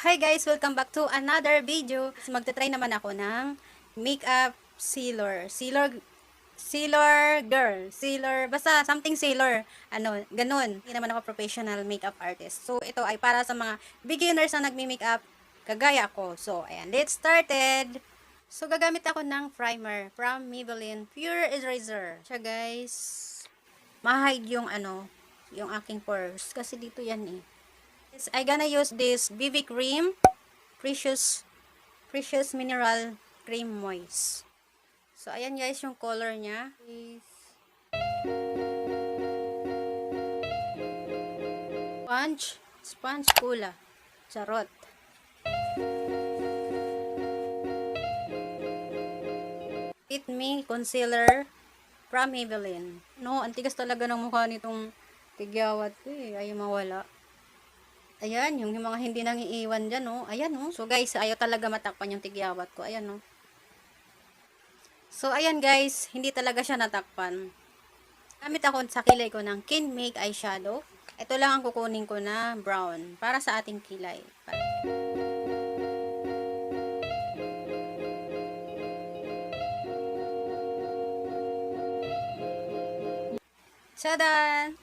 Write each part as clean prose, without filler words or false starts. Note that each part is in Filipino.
Hi guys! Welcome back to another video. Magta-try naman ako ng makeup sealer. Sealer girl. Sealer, basta something sealer. Ganun. Hindi naman ako professional makeup artist. So, ito ay para sa mga beginners na nagmi-makeup kagaya ako. So, ayan. Let's started! So, gagamit ako ng primer from Maybelline Pure Eraser. Siya guys. Ma-hide yung yung aking pores. Kasi dito yan eh. I gonna use this BB cream, precious mineral cream moist. So ayan guys yung color niya. Sponge pula. Charot. Fitme concealer from Maybelline. No, antigas talaga ng mukha nitong tigyawat ko eh. Ayaw mawala. Ayan, yung mga hindi nang iiwan dyan, no? Ayan, no? So, guys, ayaw talaga matakpan yung tigyawat ko. Ayan, no? So, ayan, guys, hindi talaga siya natakpan. Gamit ako sa kilay ko ng canmake eyeshadow. Ito lang ang kukunin ko na brown para sa ating kilay. Sadan!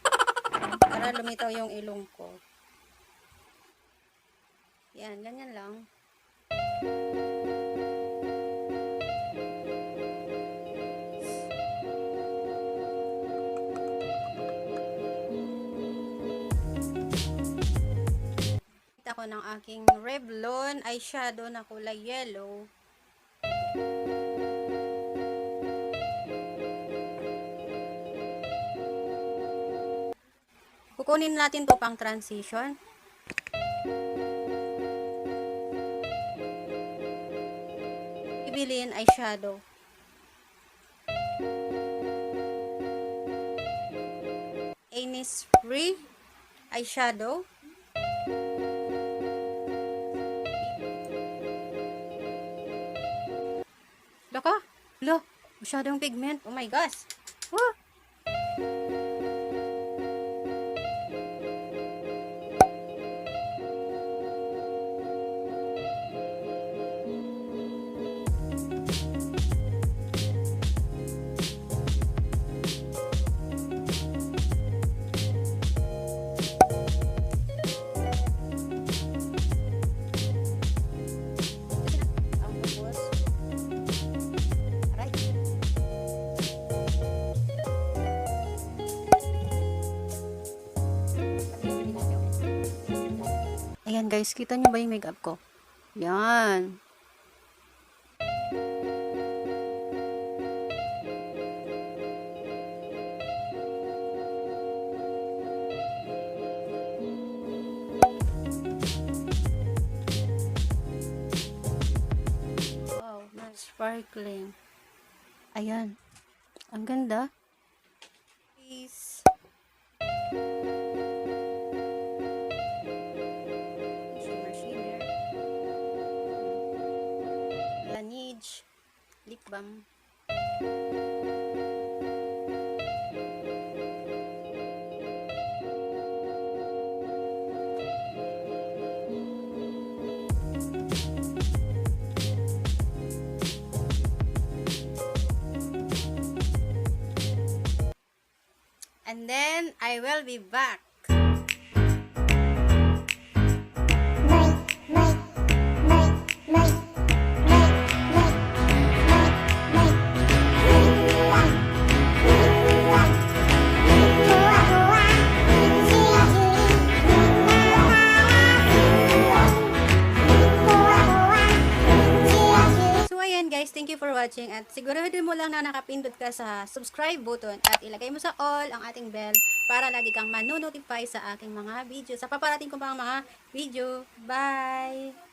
Para lumitaw yung ilong ko. Yan, ganyan lang. Kita ko ng aking Revlon eyeshadow na kulay yellow. Kukunin natin to pang transition. Maybelline eyeshadow. Innisfree eyeshadow. Laka? Lo, masyadong pigment. Oh my gosh. Oh. Ayan guys, kita nyo ba yung makeup ko? Yan. Wow, nice sparkling. Ayan. Ang ganda. Peace. Laniege, lipbalm. And then I will be back. Thank you for watching at siguraduhin mo lang na nakapindot ka sa subscribe button at ilagay mo sa all ang ating bell para lagi kang manonotify sa aking mga video, sa paparating ko pang mga video. Bye!